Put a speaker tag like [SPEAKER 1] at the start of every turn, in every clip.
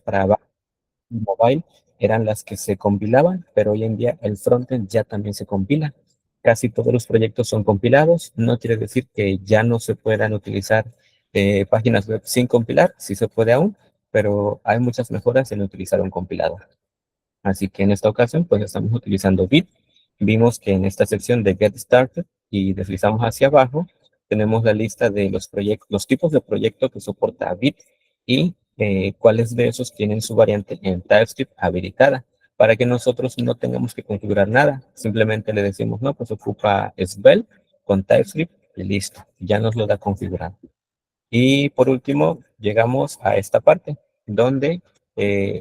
[SPEAKER 1] para mobile eran las que se compilaban, pero hoy en día el frontend ya también se compila. Casi todos los proyectos son compilados. No quiere decir que ya no se puedan utilizar páginas web sin compilar, sí se puede aún, pero hay muchas mejoras en utilizar un compilador. Así que en esta ocasión, pues estamos utilizando Git. Vimos que en esta sección de Get Started y deslizamos hacia abajo, tenemos la lista de los proyectos, los tipos de proyectos que soporta Git y cuáles de esos tienen su variante en TypeScript habilitada, para que nosotros no tengamos que configurar nada. Simplemente le decimos, no, pues ocupa Svelte con TypeScript y listo, ya nos lo da configurado. Y por último, llegamos a esta parte, donde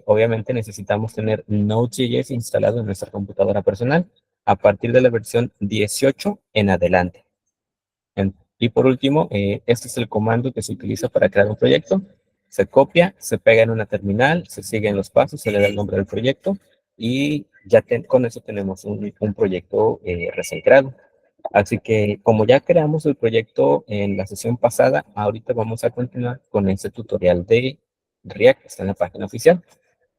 [SPEAKER 1] obviamente necesitamos tener Node.js instalado en nuestra computadora personal a partir de la versión 18 en adelante. Y por último, este es el comando que se utiliza para crear un proyecto. Se copia, se pega en una terminal, se siguen los pasos, se le da el nombre del proyecto y ya con eso tenemos un proyecto recién creado. Así que como ya creamos el proyecto en la sesión pasada, ahorita vamos a continuar con este tutorial de React que está en la página oficial.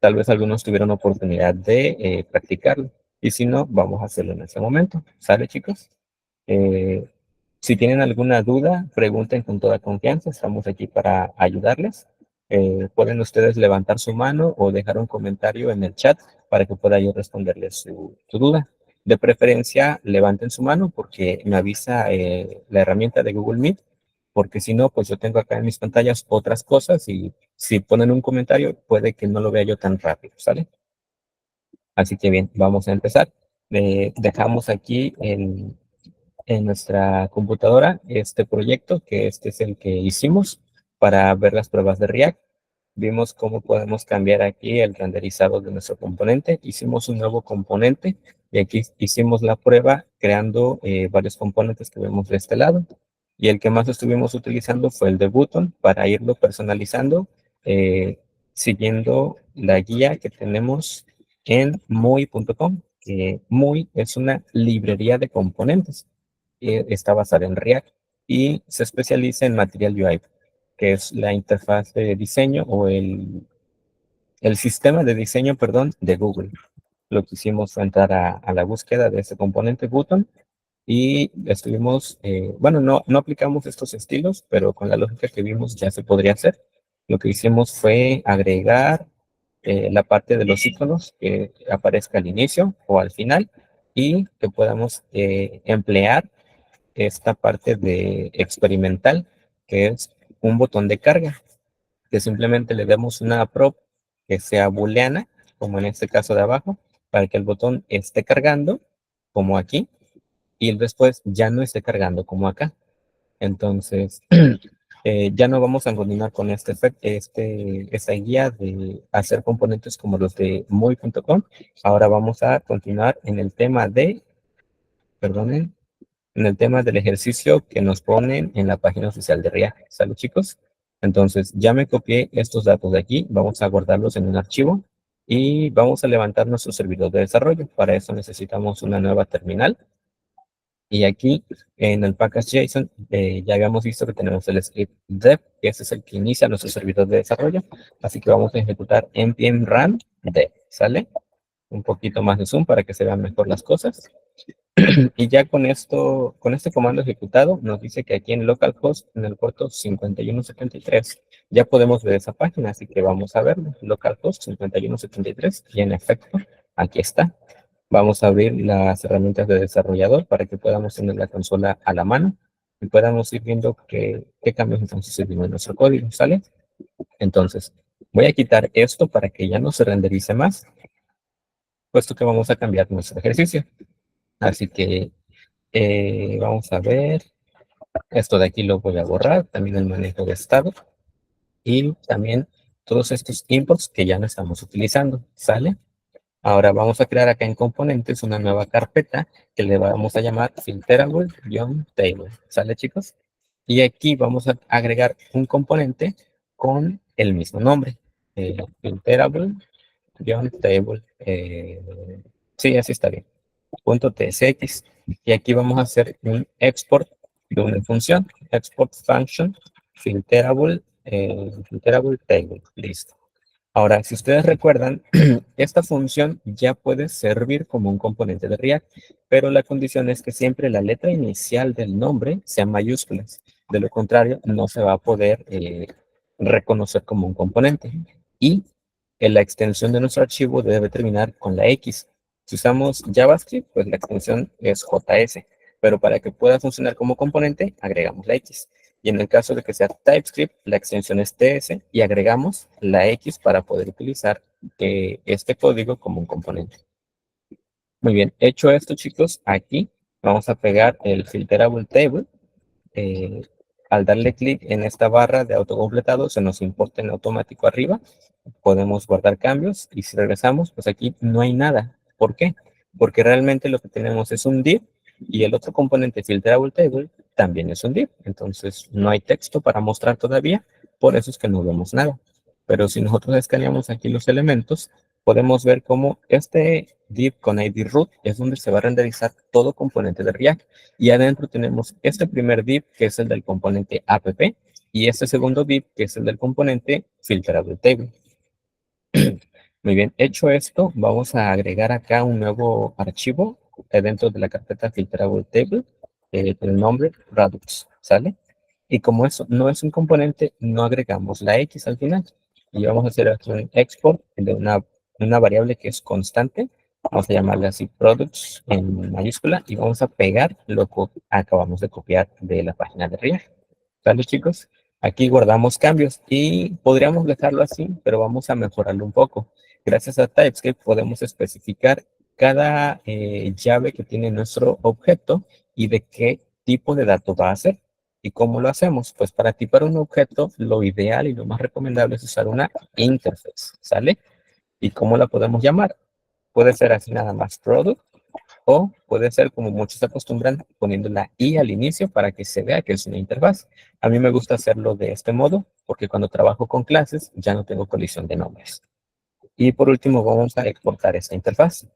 [SPEAKER 1] Tal vez algunos tuvieron oportunidad de practicarlo. Y si no, vamos a hacerlo en este momento. ¿Sale, chicos? Eh, si tienen alguna duda, pregunten con toda confianza. Estamos aquí para ayudarles. Pueden ustedes levantar su mano o dejar un comentario en el chat para que pueda yo responderles su duda. De preferencia, levanten su mano porque me avisa la herramienta de Google Meet, porque si no, pues yo tengo acá en mis pantallas otras cosas y si ponen un comentario, puede que no lo vea yo tan rápido, ¿sale? Así que bien, vamos a empezar. Dejamos aquí en nuestra computadora este proyecto, que este es el que hicimos para ver las pruebas de React. Vimos cómo podemos cambiar aquí el renderizado de nuestro componente. Hicimos un nuevo componente y aquí hicimos la prueba creando varios componentes que vemos de este lado. Y el que más estuvimos utilizando fue el de Button para irlo personalizando, eh, siguiendo la guía que tenemos en muy.com. Muy es una librería de componentes. Está basada en React y se especializa en Material UI, que es la interfaz de diseño o el sistema de diseño, perdón, de Google. Lo que hicimos fue entrar a la búsqueda de ese componente button y estuvimos, bueno, no aplicamos estos estilos, pero con la lógica que vimos ya se podría hacer. Lo que hicimos fue agregar la parte de los iconos que aparezca al inicio o al final y que podamos emplear esta parte de experimental, que es un botón de carga, que simplemente le demos una prop que sea booleana, como en este caso de abajo, para que el botón esté cargando, como aquí, y después ya no esté cargando, como acá. Entonces, ya no vamos a continuar con esta guía de hacer componentes como los de muy.com. Ahora vamos a continuar en el tema de, perdonen, en el tema del ejercicio que nos ponen en la página oficial de React. ¿Sale, chicos? Entonces, ya me copié estos datos de aquí, vamos a guardarlos en un archivo y vamos a levantar nuestro servidor de desarrollo. Para eso necesitamos una nueva terminal. Y aquí en el package.json ya habíamos visto que tenemos el script dev, que ese es el que inicia nuestro servidor de desarrollo. Así que vamos a ejecutar npm run dev, ¿sale? Un poquito más de zoom para que se vean mejor las cosas. Y ya con esto, con este comando ejecutado, nos dice que aquí en localhost, en el puerto 5173, ya podemos ver esa página, así que vamos a verlo. Localhost 5173, y en efecto, aquí está. Vamos a abrir las herramientas de desarrollador para que podamos tener la consola a la mano y podamos ir viendo qué cambios están sucediendo en nuestro código, ¿sale? Entonces, voy a quitar esto para que ya no se renderice más, puesto que vamos a cambiar nuestro ejercicio. Así que vamos a ver, esto de aquí lo voy a borrar, también el manejo de estado y también todos estos imports que ya no estamos utilizando, ¿sale? Ahora vamos a crear acá en componentes una nueva carpeta que le vamos a llamar filterable-table, ¿sale, chicos? Y aquí vamos a agregar un componente con el mismo nombre, filterable-table, sí, así está bien. .tsx y aquí vamos a hacer un export de una función, export function filterable, filterable table, listo. Ahora, si ustedes recuerdan, esta función ya puede servir como un componente de React, pero la condición es que siempre la letra inicial del nombre sea mayúsculas. De lo contrario, no se va a poder reconocer como un componente. Y la extensión de nuestro archivo debe terminar con la X. Si usamos JavaScript, pues la extensión es JS, pero para que pueda funcionar como componente, agregamos la X. Y en el caso de que sea TypeScript, la extensión es TS y agregamos la X para poder utilizar este código como un componente. Muy bien, hecho esto, chicos, aquí vamos a pegar el filterable table. eh, Al darle clic en esta barra de autocompletado, se nos importa en automático arriba. Podemos guardar cambios y si regresamos, pues aquí no hay nada. ¿Por qué? Porque realmente lo que tenemos es un div y el otro componente filterable table también es un div. Entonces no hay texto para mostrar todavía, por eso es que no vemos nada. Pero si nosotros escaneamos aquí los elementos, podemos ver cómo este div con ID root es donde se va a renderizar todo componente de React. Y adentro tenemos este primer div que es el del componente app y este segundo div que es el del componente filterable table. Muy bien, hecho esto, vamos a agregar acá un nuevo archivo dentro de la carpeta filterable table, el nombre Radux, ¿sale? Y como eso no es un componente, no agregamos la X al final. Y vamos a hacer un export de una variable que es constante. Vamos a llamarle así products en mayúscula y vamos a pegar lo que acabamos de copiar de la página de React. ¿Sale, chicos? Aquí guardamos cambios y podríamos dejarlo así, pero vamos a mejorarlo un poco. Gracias a TypeScript podemos especificar cada llave que tiene nuestro objeto y de qué tipo de dato va a ser. ¿Y cómo lo hacemos? Pues para tipar un objeto, lo ideal y lo más recomendable es usar una interface, ¿sale? ¿Y cómo la podemos llamar? Puede ser así nada más product o puede ser como muchos se acostumbran poniendo la i al inicio para que se vea que es una interfaz. A mí me gusta hacerlo de este modo porque cuando trabajo con clases ya no tengo colisión de nombres. Y por último vamos a exportar esta interfaz.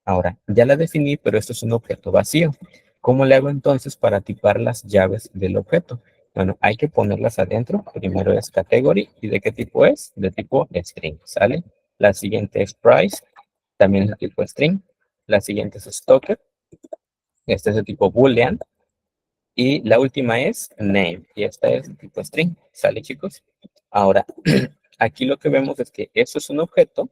[SPEAKER 1] Ahora, ya la definí, pero esto es un objeto vacío. ¿Cómo le hago entonces para tipar las llaves del objeto? Bueno, hay que ponerlas adentro. Primero es category. ¿Y de qué tipo es? De tipo string, ¿sale? La siguiente es price. También es de tipo string. La siguiente es stocker. Este es de tipo boolean. Y la última es name. Y esta es de tipo string. ¿Sale, chicos? Ahora, aquí lo que vemos es que eso es un objeto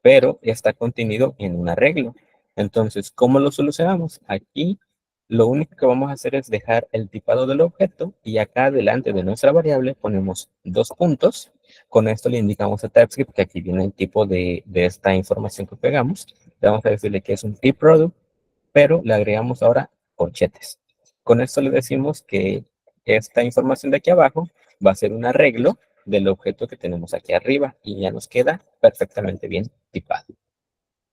[SPEAKER 1] pero está contenido en un arreglo. Entonces, ¿cómo lo solucionamos? Aquí lo único que vamos a hacer es dejar el tipado del objeto y acá delante de nuestra variable ponemos dos puntos. Con esto le indicamos a TypeScript que aquí viene el tipo de esta información que pegamos. Le vamos a decirle que es un tProduct, pero le agregamos ahora corchetes. Con esto le decimos que esta información de aquí abajo va a ser un arreglo del objeto que tenemos aquí arriba y ya nos queda perfectamente bien tipado.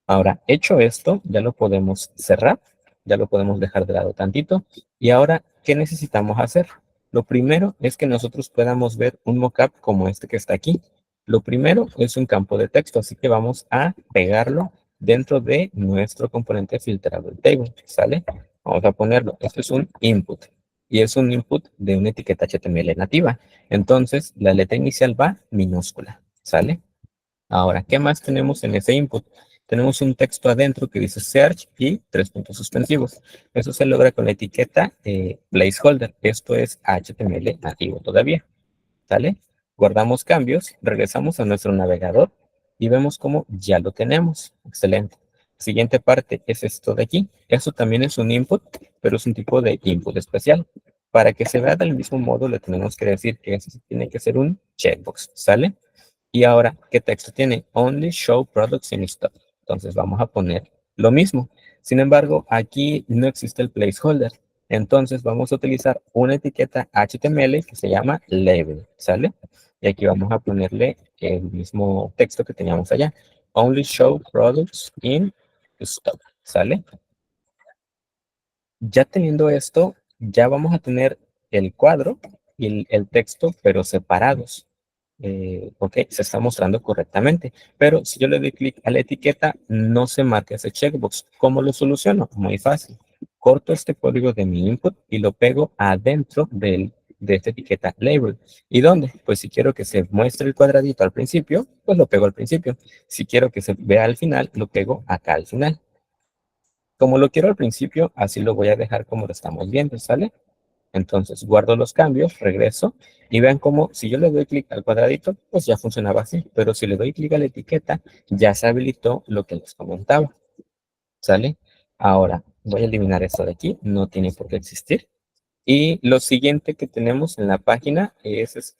[SPEAKER 1] Ahora, hecho esto, ya lo podemos cerrar, ya lo podemos dejar de lado tantito. Y ahora, ¿qué necesitamos hacer? Lo primero es que nosotros podamos ver un mockup como este que está aquí. Lo primero es un campo de texto, así que vamos a pegarlo dentro de nuestro componente filterable table, ¿sale? Vamos a ponerlo. Esto es un input y es un input de una etiqueta HTML nativa. Entonces, la letra inicial va minúscula, ¿sale? Ahora, ¿qué más tenemos en ese input? Tenemos un texto adentro que dice search y tres puntos suspensivos. Eso se logra con la etiqueta placeholder. Esto es HTML nativo todavía. ¿Sale? Guardamos cambios, regresamos a nuestro navegador y vemos cómo ya lo tenemos. Excelente. Siguiente parte es esto de aquí. Eso también es un input, pero es un tipo de input especial. Para que se vea del mismo modo, le tenemos que decir que eso tiene que ser un checkbox. ¿Sale? Y ahora, ¿qué texto tiene? Only show products in stock. Entonces vamos a poner lo mismo. Sin embargo, aquí no existe el placeholder. Entonces vamos a utilizar una etiqueta HTML que se llama label, ¿sale? Y aquí vamos a ponerle el mismo texto que teníamos allá. Only show products in stock, ¿sale? Ya teniendo esto, ya vamos a tener el cuadro y el texto, pero separados. Ok, se está mostrando correctamente. Pero si yo le doy clic a la etiqueta, no se marca ese checkbox. ¿Cómo lo soluciono? Muy fácil. Corto este código de mi input y lo pego adentro del de esta etiqueta label. ¿Y dónde? Pues si quiero que se muestre el cuadradito al principio, pues lo pego al principio. Si quiero que se vea al final, lo pego acá al final. Como lo quiero al principio, así lo voy a dejar como lo estamos viendo, ¿sale? Entonces guardo los cambios, regreso y vean cómo si yo le doy clic al cuadradito, pues ya funcionaba así. Pero si le doy clic a la etiqueta, ya se habilitó lo que les comentaba, ¿sale? Ahora voy a eliminar esto de aquí, no tiene por qué existir. Y lo siguiente que tenemos en la página es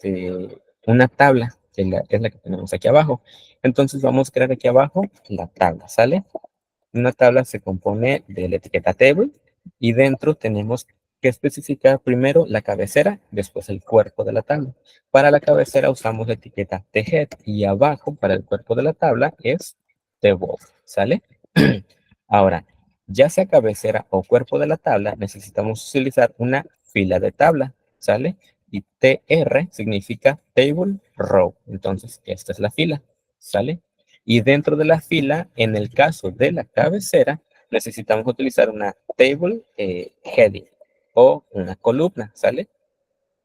[SPEAKER 1] una tabla, que es la que tenemos aquí abajo. Entonces vamos a crear aquí abajo la tabla, ¿sale? Una tabla se compone de la etiqueta table y dentro tenemos que especificar primero la cabecera, después el cuerpo de la tabla. Para la cabecera usamos la etiqueta thead y abajo para el cuerpo de la tabla es the body, ¿sale? Ahora, ya sea cabecera o cuerpo de la tabla, necesitamos utilizar una fila de tabla, ¿sale? Y TR significa table row. Entonces, esta es la fila, ¿sale? Y dentro de la fila, en el caso de la cabecera, necesitamos utilizar una table heading o una columna, ¿sale?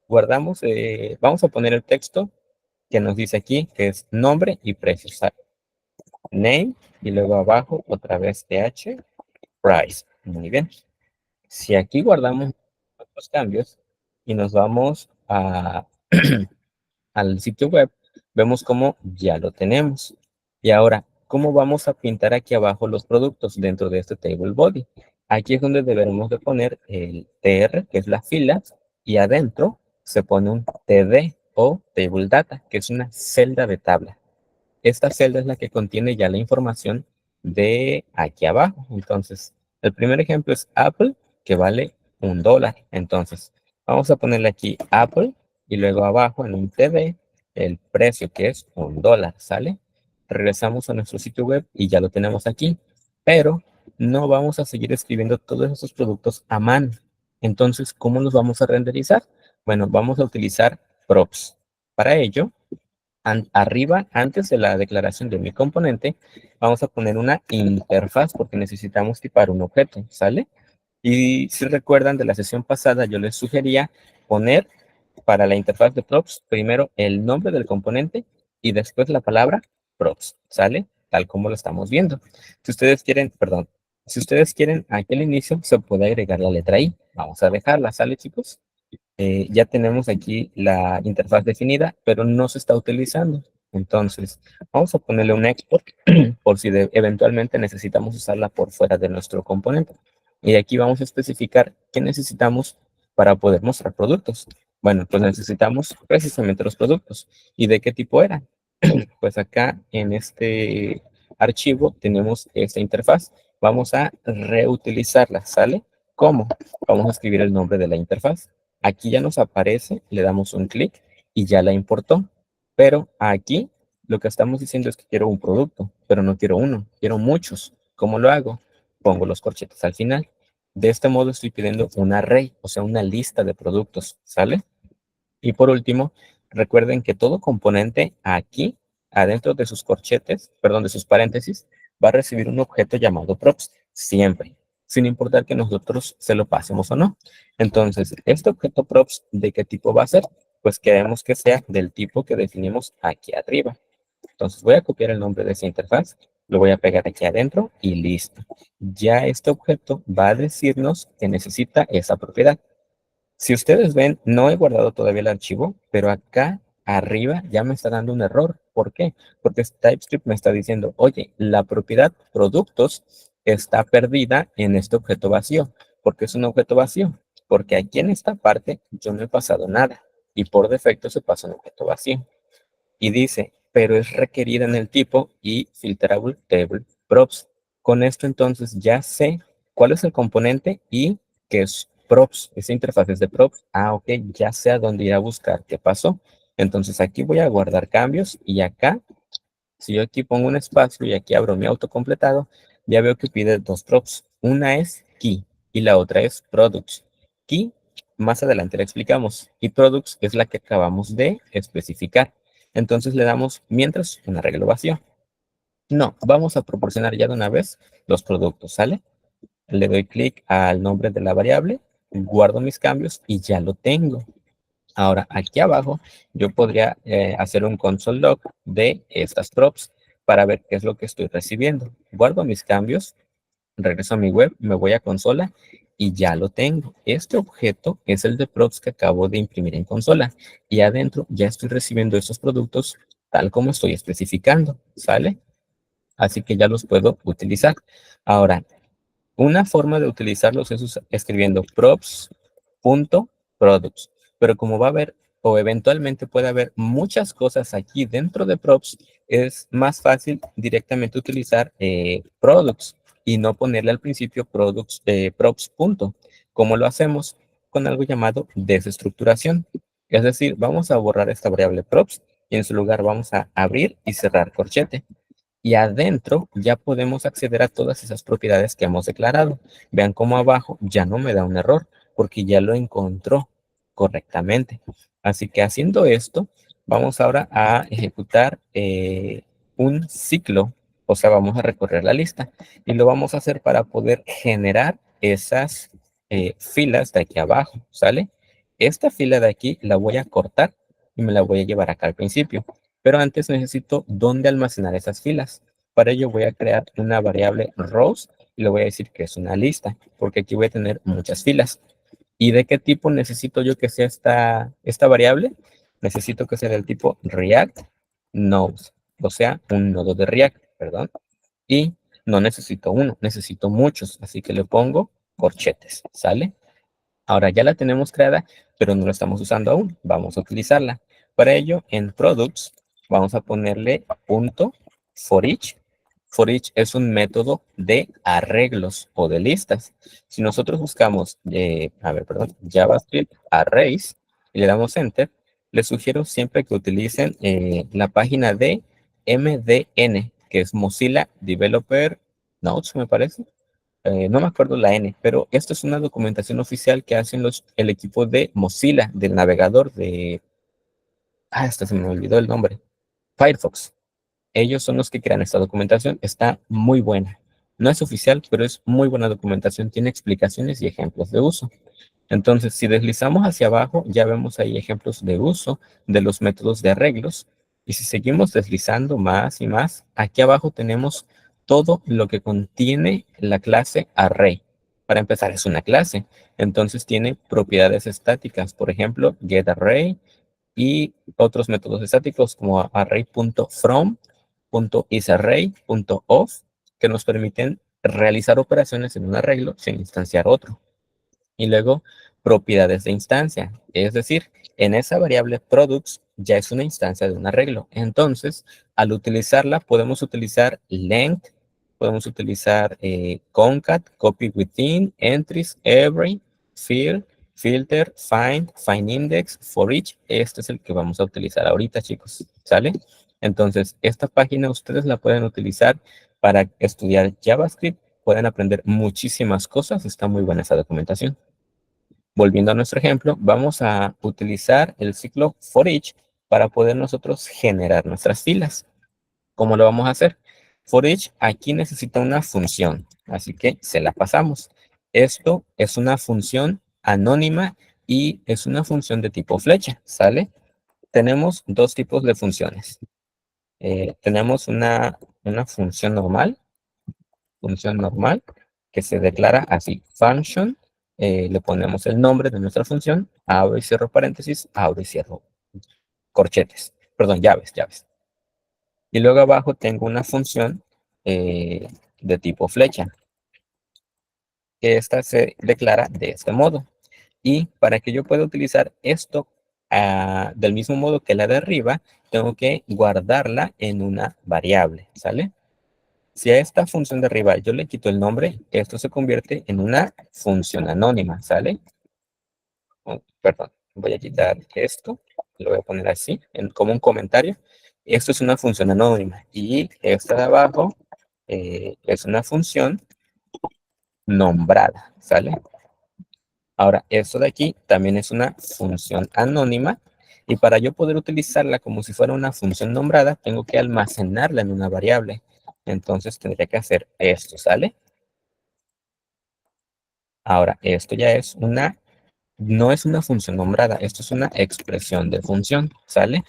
[SPEAKER 1] Guardamos, vamos a poner el texto que nos dice aquí, que es nombre y precio, ¿sale? Name, y luego abajo otra vez TH, price. Muy bien. Si aquí guardamos los cambios y nos vamos al sitio web, vemos cómo ya lo tenemos. Y ahora, ¿cómo vamos a pintar aquí abajo los productos dentro de este table body? Aquí es donde debemos de poner el TR, que es la fila, y adentro se pone un TD o table data, que es una celda de tabla. Esta celda es la que contiene ya la información de aquí abajo. Entonces, el primer ejemplo es Apple, que vale $1. Entonces, vamos a ponerle aquí Apple y luego abajo en un TD el precio que es $1, ¿sale? Regresamos a nuestro sitio web y ya lo tenemos aquí, pero no vamos a seguir escribiendo todos esos productos a mano. Entonces, ¿cómo los vamos a renderizar? Bueno, vamos a utilizar props. Para ello, arriba, antes de la declaración de mi componente, vamos a poner una interfaz porque necesitamos tipar un objeto, ¿sale? Y si recuerdan de la sesión pasada, yo les sugería poner para la interfaz de props primero el nombre del componente y después la palabra props, ¿sale? Tal como lo estamos viendo. Si ustedes quieren, perdón, si ustedes quieren, aquí al inicio se puede agregar la letra I. Vamos a dejarla, ¿sale, chicos? Ya tenemos aquí la interfaz definida, pero no se está utilizando. Entonces, vamos a ponerle un export por si eventualmente necesitamos usarla por fuera de nuestro componente. Y aquí vamos a especificar qué necesitamos para poder mostrar productos. Bueno, pues necesitamos precisamente los productos. ¿Y de qué tipo eran? Pues acá en este archivo tenemos esta interfaz. Vamos a reutilizarla, ¿sale? ¿Cómo? Vamos a escribir el nombre de la interfaz. Aquí ya nos aparece, le damos un clic y ya la importó. Pero aquí lo que estamos diciendo es que quiero un producto, pero no quiero uno, quiero muchos. ¿Cómo lo hago? Pongo los corchetes al final. De este modo estoy pidiendo un array, o sea, una lista de productos, ¿sale? Y por último, recuerden que todo componente aquí, adentro de sus corchetes, perdón, de sus paréntesis, va a recibir un objeto llamado props, siempre, sin importar que nosotros se lo pasemos o no. Entonces, este objeto props, ¿de qué tipo va a ser? Pues queremos que sea del tipo que definimos aquí arriba. Entonces, voy a copiar el nombre de esa interfaz, lo voy a pegar aquí adentro y listo. Ya este objeto va a decirnos que necesita esa propiedad. Si ustedes ven, no he guardado todavía el archivo, pero acá arriba ya me está dando un error. ¿Por qué? Porque TypeScript me está diciendo, oye, la propiedad productos está perdida en este objeto vacío. ¿Por qué es un objeto vacío? Porque aquí en esta parte yo no he pasado nada y por defecto se pasa un objeto vacío. Y dice, pero es requerida en el tipo y filterable table props. Con esto entonces ya sé cuál es el componente y qué es props. Esa interfaz es de props. Ah, ok, ya sé a dónde ir a buscar qué pasó. Entonces aquí voy a guardar cambios y acá, si yo aquí pongo un espacio y aquí abro mi autocompletado, ya veo que pide dos props. Una es key y la otra es products. Key, más adelante le explicamos. Y products es la que acabamos de especificar. Entonces le damos, mientras, un arreglo vacío. No, vamos a proporcionar ya de una vez los productos, ¿sale? Le doy clic al nombre de la variable, guardo mis cambios y ya lo tengo. Ahora, aquí abajo, yo podría hacer un console log de estas props para ver qué es lo que estoy recibiendo. Guardo mis cambios, regreso a mi web, me voy a consola y ya lo tengo. Este objeto es el de props que acabo de imprimir en consola y adentro ya estoy recibiendo estos productos tal como estoy especificando, ¿sale? Así que ya los puedo utilizar. Ahora, una forma de utilizarlos es escribiendo props.products, pero como va a haber o eventualmente puede haber muchas cosas aquí dentro de props, es más fácil directamente utilizar products y no ponerle al principio products, props. ¿Cómo lo hacemos? Con algo llamado desestructuración. Es decir, vamos a borrar esta variable props y en su lugar vamos a abrir y cerrar corchete y adentro ya podemos acceder a todas esas propiedades que hemos declarado. Vean cómo abajo ya no me da un error porque ya lo encontró correctamente. Así que haciendo esto, vamos ahora a ejecutar un ciclo, o sea, vamos a recorrer la lista y lo vamos a hacer para poder generar esas filas de aquí abajo, ¿sale? Esta fila de aquí la voy a cortar y me la voy a llevar acá al principio. Pero antes necesito dónde almacenar esas filas. Para ello voy a crear una variable rows y le voy a decir que es una lista, porque aquí voy a tener muchas filas. ¿Y de qué tipo necesito yo que sea esta variable? Necesito que sea del tipo React Nodes, o sea, un nodo de React, perdón. Y no necesito uno, necesito muchos, así que le pongo corchetes, ¿sale? Ahora ya la tenemos creada, pero no la estamos usando aún. Vamos a utilizarla. Para ello, en Products, vamos a ponerle punto for each. For each es un método de arreglos o de listas. Si nosotros buscamos, perdón, JavaScript Arrays y le damos Enter, les sugiero siempre que utilicen la página de MDN, que es Mozilla Developer Notes, me parece. No me acuerdo la N, pero esto es una documentación oficial que hacen el equipo de Mozilla, del navegador hasta se me olvidó el nombre, Firefox. Ellos son los que crean esta documentación, está muy buena. No es oficial, pero es muy buena documentación, tiene explicaciones y ejemplos de uso. Entonces, si deslizamos hacia abajo, ya vemos ahí ejemplos de uso de los métodos de arreglos. Y si seguimos deslizando más y más, aquí abajo tenemos todo lo que contiene la clase array. Para empezar, es una clase. Entonces, tiene propiedades estáticas. Por ejemplo, getArray y otros métodos estáticos como array.from, .isArray, .off, que nos permiten realizar operaciones en un arreglo sin instanciar otro. Y luego propiedades de instancia, es decir, en esa variable products ya es una instancia de un arreglo. Entonces, al utilizarla podemos utilizar length, podemos utilizar concat, copy within, entries, every, fill, filter, find index, for each. Este es el que vamos a utilizar ahorita, chicos, ¿sale? Entonces, esta página ustedes la pueden utilizar para estudiar JavaScript. Pueden aprender muchísimas cosas. Está muy buena esa documentación. Volviendo a nuestro ejemplo, vamos a utilizar el ciclo for each para poder nosotros generar nuestras filas. ¿Cómo lo vamos a hacer? For each aquí necesita una función, así que se la pasamos. Esto es una función anónima y es una función de tipo flecha, ¿sale? Tenemos dos tipos de funciones. Tenemos una función normal que se declara así, function, le ponemos el nombre de nuestra función, abro y cierro paréntesis, abro y cierro corchetes, perdón, llaves. Y luego abajo tengo una función de tipo flecha, que esta se declara de este modo. Y para que yo pueda utilizar esto del mismo modo que la de arriba, tengo que guardarla en una variable, ¿sale? Si a esta función de arriba yo le quito el nombre, esto se convierte en una función anónima, ¿sale? Oh, perdón, voy a quitar esto, lo voy a poner así, como un comentario. Esto es una función anónima y esta de abajo es una función nombrada, ¿sale? Ahora, esto de aquí también es una función anónima y para yo poder utilizarla como si fuera una función nombrada, tengo que almacenarla en una variable. Entonces tendría que hacer esto, ¿sale? Ahora, esto ya es una No es una función nombrada, esto es una expresión de función, ¿sale?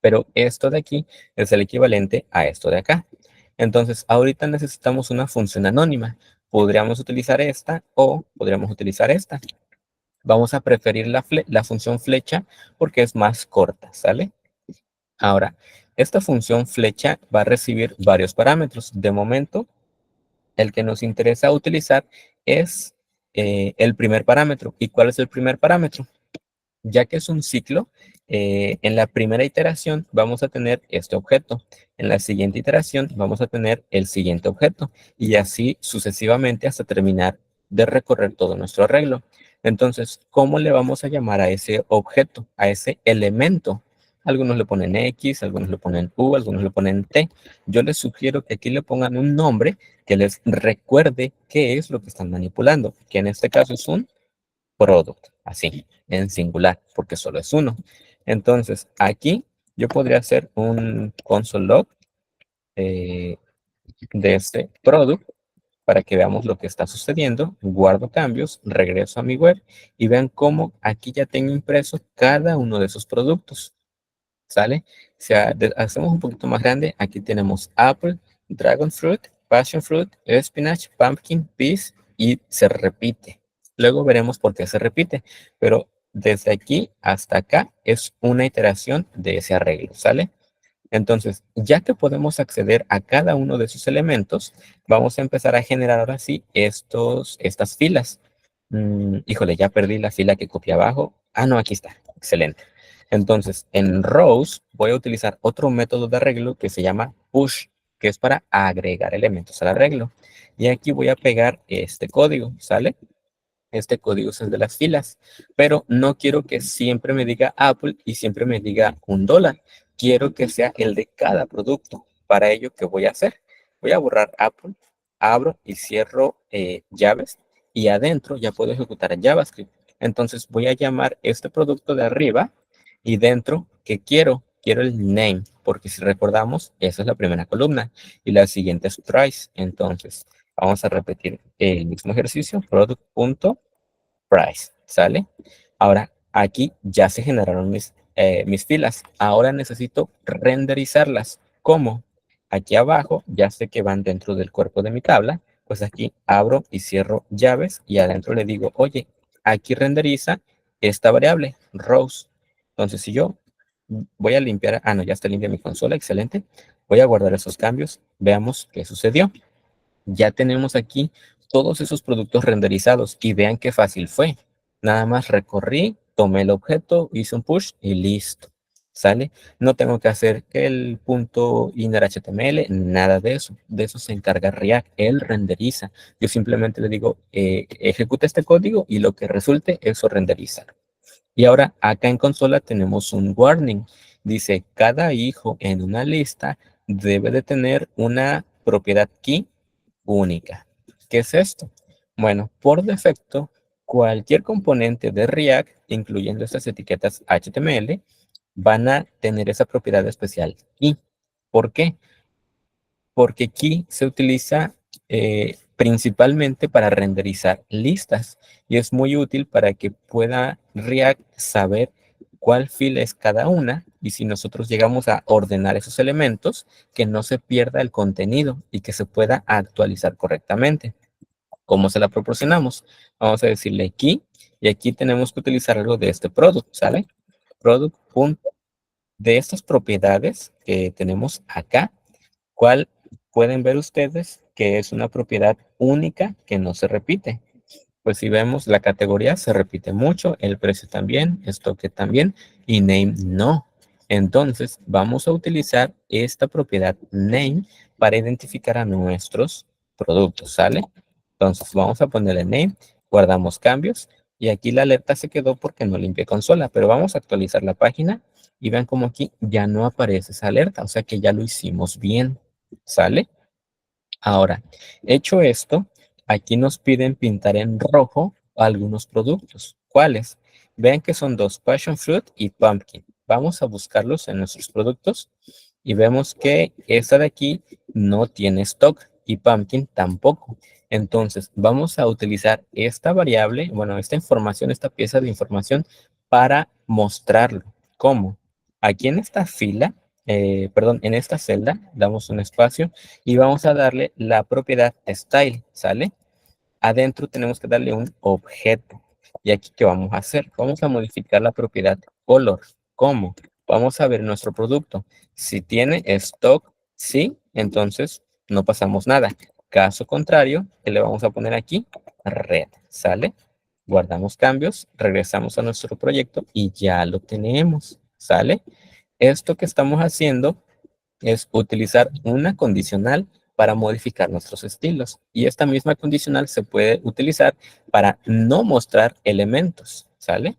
[SPEAKER 1] Pero esto de aquí es el equivalente a esto de acá. Entonces, ahorita necesitamos una función anónima. Podríamos utilizar esta o podríamos utilizar esta. Vamos a preferir la función flecha porque es más corta, ¿sale? Ahora, esta función flecha va a recibir varios parámetros. De momento, el que nos interesa utilizar es el primer parámetro. ¿Y cuál es el primer parámetro? Ya que es un ciclo, en la primera iteración vamos a tener este objeto. En la siguiente iteración vamos a tener el siguiente objeto. Y así sucesivamente hasta terminar de recorrer todo nuestro arreglo. Entonces, ¿cómo le vamos a llamar a ese objeto, a ese elemento? Algunos le ponen X, algunos le ponen U, algunos le ponen T. Yo les sugiero que aquí le pongan un nombre que les recuerde qué es lo que están manipulando, que en este caso es un product, así, en singular, porque solo es uno. Entonces, aquí yo podría hacer un console log de este product para que veamos lo que está sucediendo. Guardo cambios, regreso a mi web y vean cómo aquí ya tengo impreso cada uno de esos productos. ¿Sale? O sea, hacemos un poquito más grande. Aquí tenemos Apple, Dragon Fruit, Passion Fruit, Spinach, Pumpkin, Peas y se repite. Luego veremos por qué se repite, pero desde aquí hasta acá es una iteración de ese arreglo, ¿sale? Entonces, ya que podemos acceder a cada uno de esos elementos, vamos a empezar a generar ahora sí estas filas. Híjole, ya perdí la fila que copié abajo. Ah, no, aquí está. Excelente. Entonces, en rows voy a utilizar otro método de arreglo que se llama push, que es para agregar elementos al arreglo. Y aquí voy a pegar este código, ¿sale? Este código es el de las filas, pero no quiero que siempre me diga Apple y siempre me diga $1. Quiero que sea el de cada producto. Para ello, ¿qué voy a hacer? Voy a borrar Apple, abro y cierro llaves y adentro ya puedo ejecutar JavaScript. Entonces voy a llamar este producto de arriba y dentro, ¿qué quiero? Quiero el name, porque si recordamos, esa es la primera columna y la siguiente es price. Entonces, vamos a repetir el mismo ejercicio, product.price, ¿sale? Ahora, aquí ya se generaron mis filas. Ahora necesito renderizarlas. ¿Cómo? Aquí abajo, ya sé que van dentro del cuerpo de mi tabla, pues aquí abro y cierro llaves y adentro le digo, oye, aquí renderiza esta variable, rows. Entonces, si yo voy a limpiar, no, ya está limpia mi consola, excelente. Voy a guardar esos cambios, veamos qué sucedió. Ya tenemos aquí todos esos productos renderizados y vean qué fácil fue. Nada más recorrí, tomé el objeto, hice un push y listo. ¿Sale? No tengo que hacer el punto inner HTML, nada de eso. De eso se encarga React. Él renderiza. Yo simplemente le digo, ejecuta este código y lo que resulte, eso renderiza. Y ahora acá en consola tenemos un warning. Dice, cada hijo en una lista debe de tener una propiedad key única. ¿Qué es esto? Bueno, por defecto, cualquier componente de React, incluyendo estas etiquetas HTML, van a tener esa propiedad especial key. ¿Por qué? Porque key se utiliza principalmente para renderizar listas y es muy útil para que pueda React saber cuál fila es cada una y si nosotros llegamos a ordenar esos elementos, que no se pierda el contenido y que se pueda actualizar correctamente. ¿Cómo se la proporcionamos? Vamos a decirle key y aquí tenemos que utilizar algo de este product, ¿sale? Product. De estas propiedades que tenemos acá, ¿cuál pueden ver ustedes que es una propiedad única que no se repite? Pues si vemos la categoría se repite mucho, el precio también, stock también y name no. Entonces vamos a utilizar esta propiedad name para identificar a nuestros productos, ¿sale? Entonces vamos a ponerle name, guardamos cambios y aquí la alerta se quedó porque no limpié consola, pero vamos a actualizar la página y vean como aquí ya no aparece esa alerta, o sea que ya lo hicimos bien, ¿sale? Ahora, hecho esto, aquí nos piden pintar en rojo algunos productos. ¿Cuáles? Vean que son dos, Passion Fruit y Pumpkin. Vamos a buscarlos en nuestros productos y vemos que esta de aquí no tiene stock y Pumpkin tampoco. Entonces, vamos a utilizar esta variable, bueno, esta información, esta pieza de información para mostrarlo. ¿Cómo? Aquí en esta fila, perdón, en esta celda, damos un espacio y vamos a darle la propiedad style, ¿sale? Adentro tenemos que darle un objeto. ¿Y aquí qué vamos a hacer? Vamos a modificar la propiedad color. ¿Cómo? Vamos a ver nuestro producto. Si tiene stock, sí, entonces no pasamos nada. Caso contrario, ¿qué le vamos a poner aquí? Red, ¿sale? Guardamos cambios, regresamos a nuestro proyecto y ya lo tenemos, ¿sale? Esto que estamos haciendo es utilizar una condicional para modificar nuestros estilos. Y esta misma condicional se puede utilizar para no mostrar elementos, ¿sale?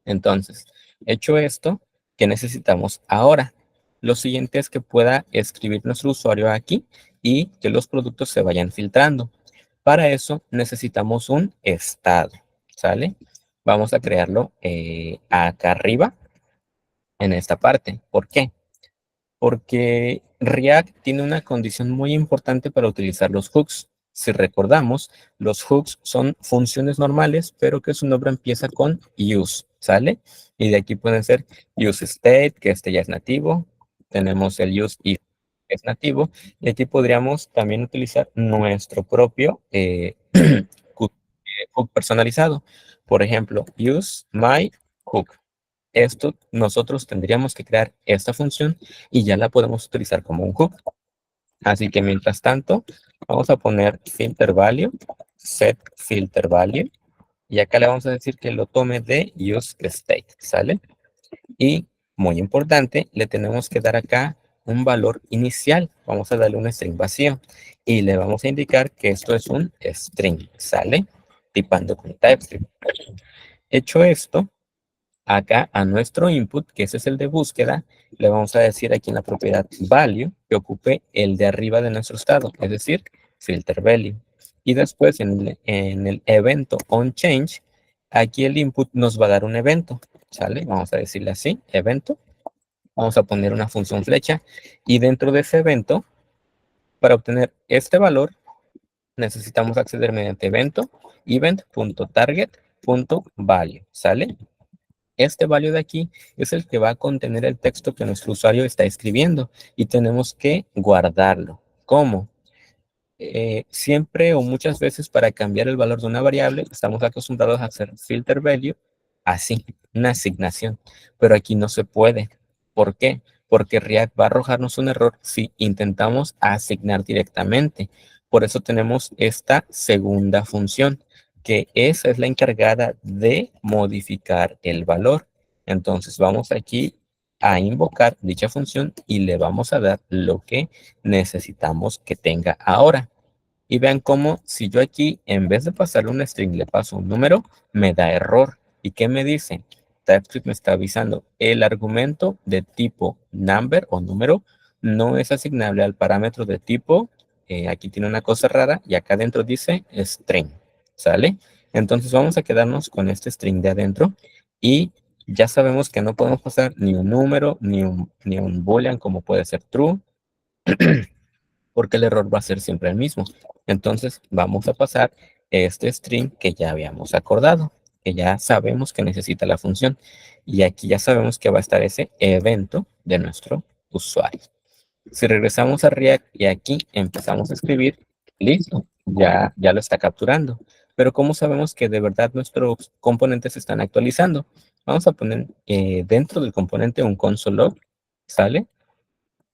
[SPEAKER 1] Entonces, hecho esto, ¿qué necesitamos ahora? Lo siguiente es que pueda escribir nuestro usuario aquí y que los productos se vayan filtrando. Para eso necesitamos un estado, ¿sale? Vamos a crearlo acá arriba en esta parte. ¿Por qué? Porque React tiene una condición muy importante para utilizar los hooks. Si recordamos, los hooks son funciones normales, pero que su nombre empieza con use, ¿sale? Y de aquí pueden ser use state, que este ya es nativo. Tenemos el use if, que es nativo. Y aquí podríamos también utilizar nuestro propio hook, hook personalizado. Por ejemplo, use my hook. Esto nosotros tendríamos que crear esta función y ya la podemos utilizar como un hook. Así que mientras tanto, vamos a poner filter value, set filter value, y acá le vamos a decir que lo tome de use state, ¿sale? Y muy importante, le tenemos que dar acá un valor inicial. Vamos a darle un string vacío y le vamos a indicar que esto es un string, ¿sale? Tipando con TypeScript. Hecho esto, acá a nuestro input, que ese es el de búsqueda, le vamos a decir aquí en la propiedad value que ocupe el de arriba de nuestro estado, es decir, filter value. Y después en el evento onChange, aquí el input nos va a dar un evento, ¿sale? Vamos a decirle así, evento. Vamos a poner una función flecha y dentro de ese evento, para obtener este valor, necesitamos acceder mediante evento event.target.value, ¿sale? Este value de aquí es el que va a contener el texto que nuestro usuario está escribiendo y tenemos que guardarlo. ¿Cómo? Siempre o muchas veces para cambiar el valor de una variable estamos acostumbrados a hacer filter value así, una asignación, pero aquí no se puede. ¿Por qué? Porque React va a arrojarnos un error si intentamos asignar directamente. Por eso tenemos esta segunda función, que esa es la encargada de modificar el valor. Entonces vamos aquí a invocar dicha función y le vamos a dar lo que necesitamos que tenga ahora. Y vean cómo si yo aquí, en vez de pasarle un string, le paso un número, me da error. ¿Y qué me dice? TypeScript me está avisando, el argumento de tipo number o número no es asignable al parámetro de tipo, aquí tiene una cosa rara, y acá adentro dice string, ¿sale? Entonces vamos a quedarnos con este string de adentro y ya sabemos que no podemos pasar ni un número, ni un boolean como puede ser true, porque el error va a ser siempre el mismo. Entonces vamos a pasar este string que ya habíamos acordado, que ya sabemos que necesita la función. Y aquí ya sabemos que va a estar ese evento de nuestro usuario. Si regresamos a React y aquí empezamos a escribir, listo, ya lo está capturando. Pero ¿cómo sabemos que de verdad nuestros componentes se están actualizando? Vamos a poner dentro del componente un console log, ¿sale?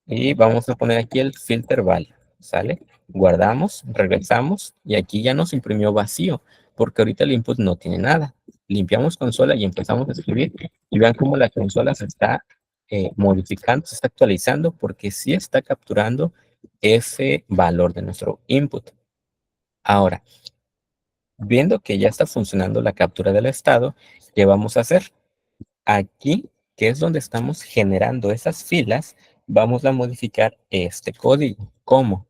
[SPEAKER 1] Y vamos a poner aquí el filter value, ¿sale? Guardamos, regresamos y aquí ya nos imprimió vacío porque ahorita el input no tiene nada. Limpiamos consola y empezamos a escribir y vean cómo la consola se está modificando, se está actualizando porque sí está capturando ese valor de nuestro input. Ahora, viendo que ya está funcionando la captura del estado, ¿qué vamos a hacer? Aquí, que es donde estamos generando esas filas, vamos a modificar este código. ¿Cómo?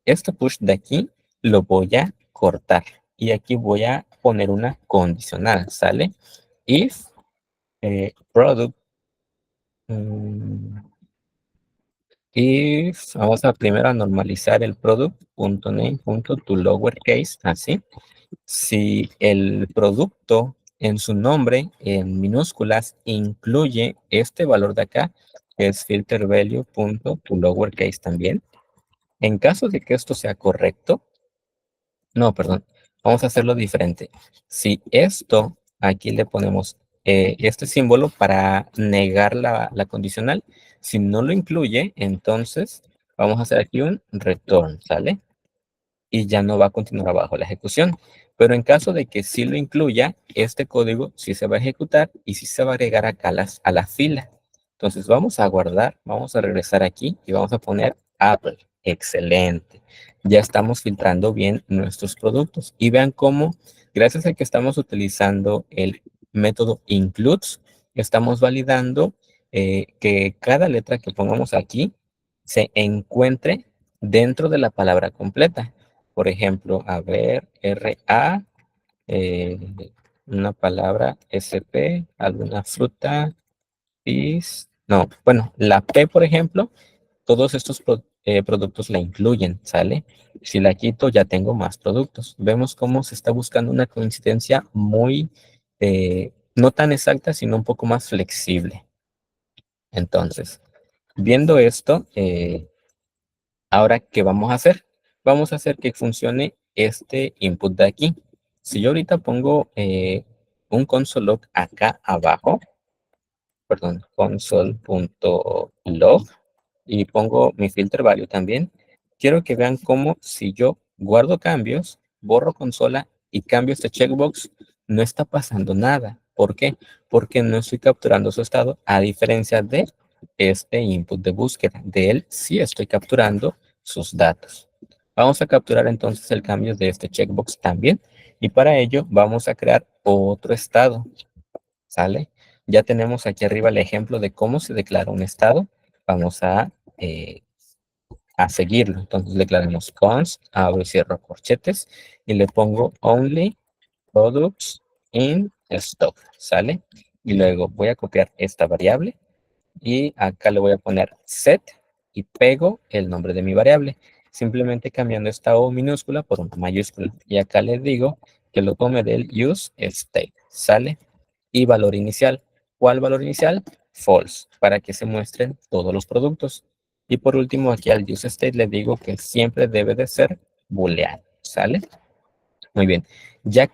[SPEAKER 1] Este push de aquí lo voy a cortar. Y aquí voy a poner una condicional, ¿sale? If product, mm, Y vamos a primero a normalizar el product.name.toLowerCase, así. Si el producto en su nombre, en minúsculas, incluye este valor de acá, que es filterValue.toLowerCase también. En caso de que esto sea correcto, no, perdón, vamos a hacerlo diferente. Si esto, aquí le ponemos este símbolo para negar la condicional. Si no lo incluye, entonces vamos a hacer aquí un return, ¿sale? Y ya no va a continuar abajo la ejecución. Pero en caso de que sí lo incluya, este código sí se va a ejecutar y sí se va a agregar acá a la fila. Entonces vamos a guardar, vamos a regresar aquí y vamos a poner Apple. Excelente. Ya estamos filtrando bien nuestros productos. Y vean cómo, gracias a que estamos utilizando el método includes, estamos validando que cada letra que pongamos aquí se encuentre dentro de la palabra completa. Por ejemplo, a ver, RA, eh, una palabra SP, alguna fruta, pis. No, bueno, la P, por ejemplo, todos estos productos la incluyen, ¿sale? Si la quito, ya tengo más productos. Vemos cómo se está buscando una coincidencia muy, no tan exacta, sino un poco más flexible. Entonces, viendo esto, ahora, ¿qué vamos a hacer? Vamos a hacer que funcione este input de aquí. Si yo ahorita pongo un console log acá abajo, perdón, console.log, y pongo mi filter value también, quiero que vean cómo si yo guardo cambios, borro consola y cambio este checkbox, no está pasando nada. ¿Por qué? Porque no estoy capturando su estado, a diferencia de este input de búsqueda. De él sí estoy capturando sus datos. Vamos a capturar entonces el cambio de este checkbox también. Y para ello vamos a crear otro estado. ¿Sale? Ya tenemos aquí arriba el ejemplo de cómo se declara un estado. Vamos eh, a seguirlo. Entonces declaramos const, abro y cierro corchetes y le pongo only products in stock, ¿sale? Y luego voy a copiar esta variable y acá le voy a poner set y pego el nombre de mi variable, simplemente cambiando esta O minúscula por una mayúscula. Y acá le digo que lo tome del use state, ¿sale? Y valor inicial. ¿Cuál valor inicial? False, para que se muestren todos los productos. Y por último, aquí al use state le digo que siempre debe de ser booleano, ¿sale? Muy bien. Ya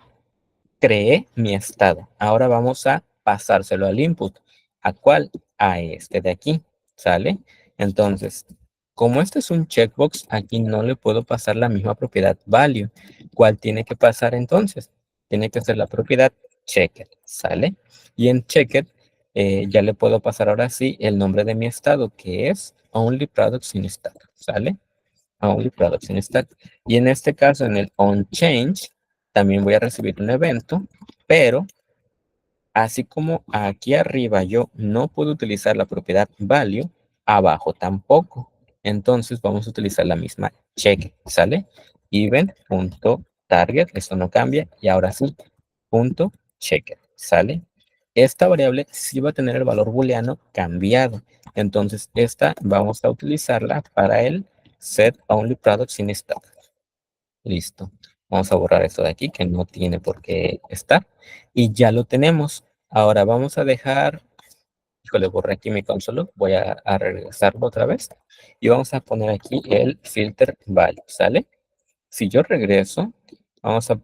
[SPEAKER 1] creé mi estado. Ahora vamos a pasárselo al input. ¿A cuál? A este de aquí, ¿sale? Entonces, como este es un checkbox, aquí no le puedo pasar la misma propiedad value. ¿Cuál tiene que pasar entonces? Tiene que ser la propiedad checked, ¿sale? Y en checked ya le puedo pasar ahora sí el nombre de mi estado, que es only products in stock, ¿sale? Only products in stock. Y en este caso, en el onChange, también voy a recibir un evento, pero así como aquí arriba yo no puedo utilizar la propiedad value, abajo tampoco. Entonces vamos a utilizar la misma check, ¿sale? Event.target, esto no cambia, y ahora sí, punto checker, ¿sale? Esta variable sí va a tener el valor booleano cambiado. Entonces esta vamos a utilizarla para el set only products in stock. Listo. Vamos a borrar esto de aquí que no tiene por qué estar. Y ya lo tenemos. Ahora vamos a dejar, híjole, borré aquí mi console, voy a regresarlo otra vez. Y vamos a poner aquí el filter value, ¿sale? Si yo regreso, vamos a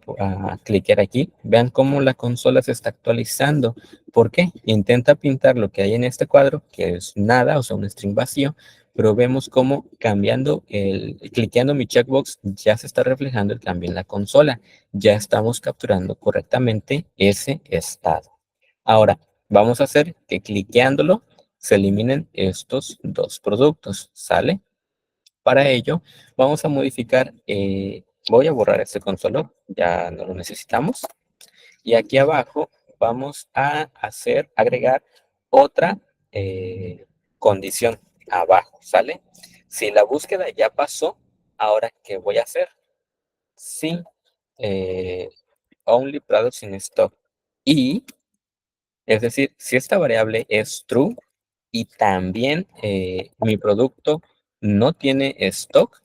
[SPEAKER 1] cliquear aquí. Vean cómo la consola se está actualizando. ¿Por qué? Intenta pintar lo que hay en este cuadro, que es nada, o sea, un string vacío, pero vemos cómo cliqueando mi checkbox, ya se está reflejando el cambio en la consola. Ya estamos capturando correctamente ese estado. Ahora, vamos a hacer que cliqueándolo se eliminen estos dos productos, ¿sale? Para ello, vamos a modificar, voy a borrar este console, ya no lo necesitamos. Y aquí abajo vamos a agregar otra condición abajo, ¿sale? Si la búsqueda ya pasó, ahora, ¿qué voy a hacer? Si only products in stock. Y, es decir, si esta variable es true y también mi producto no tiene stock,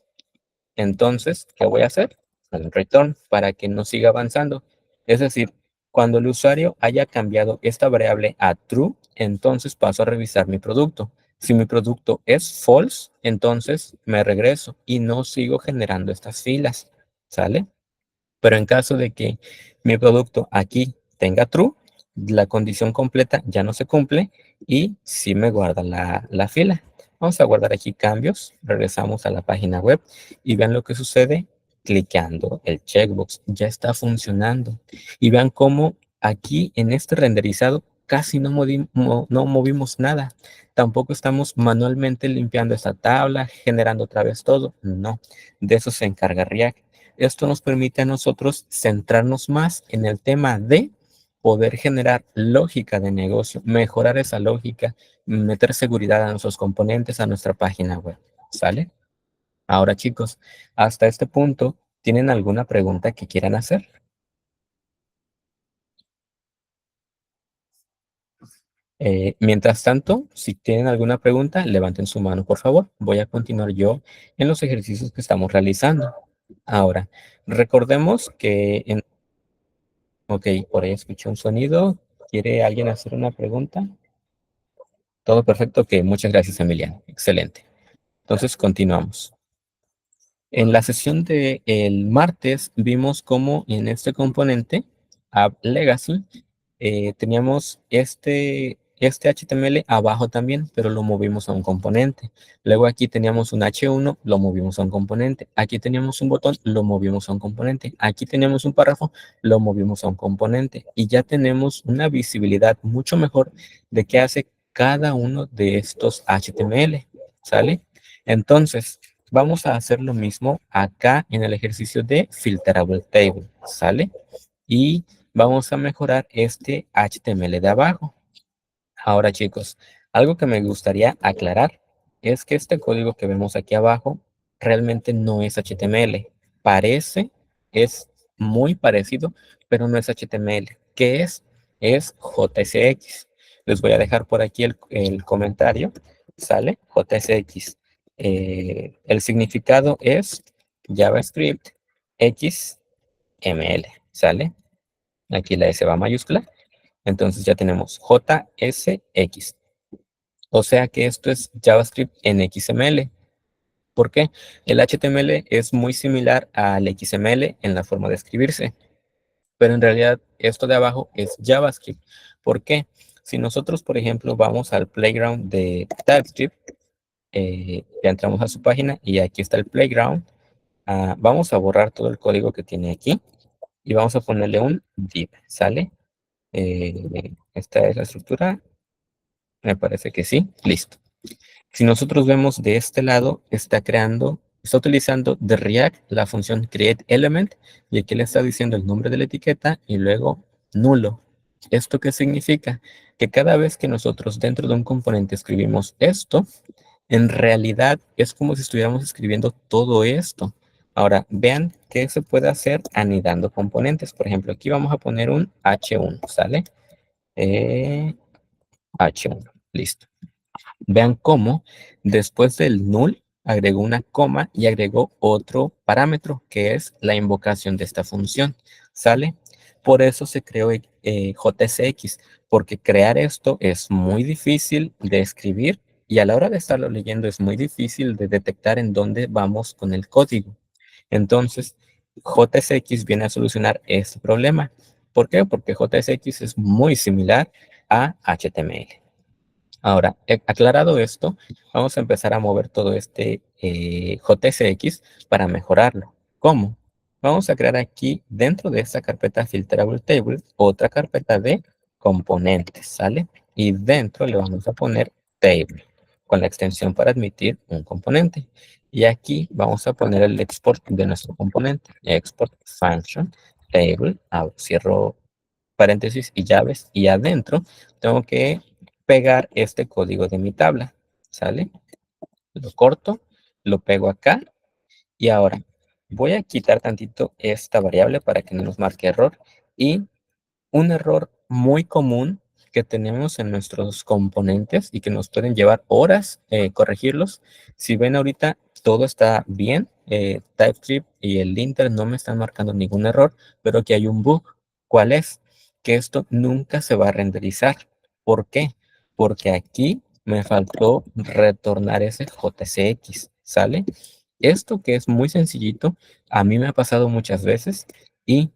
[SPEAKER 1] entonces, ¿qué voy a hacer? El return para que no siga avanzando. Es decir, cuando el usuario haya cambiado esta variable a true, entonces paso a revisar mi producto. Si mi producto es false, entonces me regreso y no sigo generando estas filas, ¿sale? Pero en caso de que mi producto aquí tenga true, la condición completa ya no se cumple y sí me guarda la fila. Vamos a guardar aquí cambios, regresamos a la página web y vean lo que sucede clicando el checkbox. Ya está funcionando. Y vean cómo aquí en este renderizado casi no movimos nada. Tampoco estamos manualmente limpiando esta tabla, generando otra vez todo. No, de eso se encarga React. Esto nos permite a nosotros centrarnos más en el tema de poder generar lógica de negocio, mejorar esa lógica, meter seguridad a nuestros componentes, a nuestra página web. ¿Sale? Ahora, chicos, hasta este punto, ¿tienen alguna pregunta que quieran hacer? Mientras tanto, si tienen alguna pregunta, levanten su mano, por favor. Voy a continuar yo en los ejercicios que estamos realizando. Ahora, recordemos que Ok, por ahí escuché un sonido. ¿Quiere alguien hacer una pregunta? Todo perfecto. Ok, muchas gracias, Emiliano. Excelente. Entonces, continuamos. En la sesión del martes vimos cómo en este componente, App Legacy, teníamos este HTML abajo también, pero lo movimos a un componente. Luego aquí teníamos un H1, lo movimos a un componente. Aquí teníamos un botón, lo movimos a un componente. Aquí teníamos un párrafo, lo movimos a un componente. Y ya tenemos una visibilidad mucho mejor de qué hace cada uno de estos HTML. ¿Sale? Entonces, vamos a hacer lo mismo acá en el ejercicio de Filterable Table. ¿Sale? Y vamos a mejorar este HTML de abajo. Ahora, chicos, algo que me gustaría aclarar es que este código que vemos aquí abajo realmente no es HTML. Parece, es muy parecido, pero no es HTML. ¿Qué es? Es JSX. Les voy a dejar por aquí el comentario. ¿Sale? JSX. El significado es JavaScript XML. ¿Sale? Aquí la S va mayúscula. Entonces ya tenemos JSX. O sea que esto es JavaScript en XML. ¿Por qué? El HTML es muy similar al XML en la forma de escribirse, pero en realidad esto de abajo es JavaScript. ¿Por qué? Si nosotros, por ejemplo, vamos al playground de TypeScript, ya entramos a su página y aquí está el playground. Vamos a borrar todo el código que tiene aquí y vamos a ponerle un div, ¿sale? Esta es la estructura. Me parece que sí. Listo. Si nosotros vemos de este lado, está utilizando de React la función createElement y aquí le está diciendo el nombre de la etiqueta y luego nulo. ¿Esto qué significa? Que cada vez que nosotros dentro de un componente escribimos esto, en realidad es como si estuviéramos escribiendo todo esto. Ahora, vean qué se puede hacer anidando componentes. Por ejemplo, aquí vamos a poner un H1, ¿sale? H1, listo. Vean cómo después del null agregó una coma y agregó otro parámetro que es la invocación de esta función. ¿Sale? Por eso se creó JSX, porque crear esto es muy difícil de escribir y a la hora de estarlo leyendo es muy difícil de detectar en dónde vamos con el código. Entonces, JSX viene a solucionar este problema. ¿Por qué? Porque JSX es muy similar a HTML. Ahora, aclarado esto, vamos a empezar a mover todo este JSX para mejorarlo. ¿Cómo? Vamos a crear aquí dentro de esta carpeta Filterable Table otra carpeta de componentes, ¿sale? Y dentro le vamos a poner Table con la extensión para admitir un componente. Y aquí vamos a poner el export de nuestro componente. Export function table. Cierro paréntesis y llaves. Y adentro tengo que pegar este código de mi tabla, ¿sale? Lo corto, lo pego acá y ahora voy a quitar tantito esta variable para que no nos marque error y un error muy común que tenemos en nuestros componentes y que nos pueden llevar horas corregirlos. Si ven ahorita, todo está bien. TypeScript y el linter no me están marcando ningún error, pero aquí hay un bug. ¿Cuál es? Que esto nunca se va a renderizar. ¿Por qué? Porque aquí me faltó retornar ese JCX, ¿sale? Esto que es muy sencillito, a mí me ha pasado muchas veces y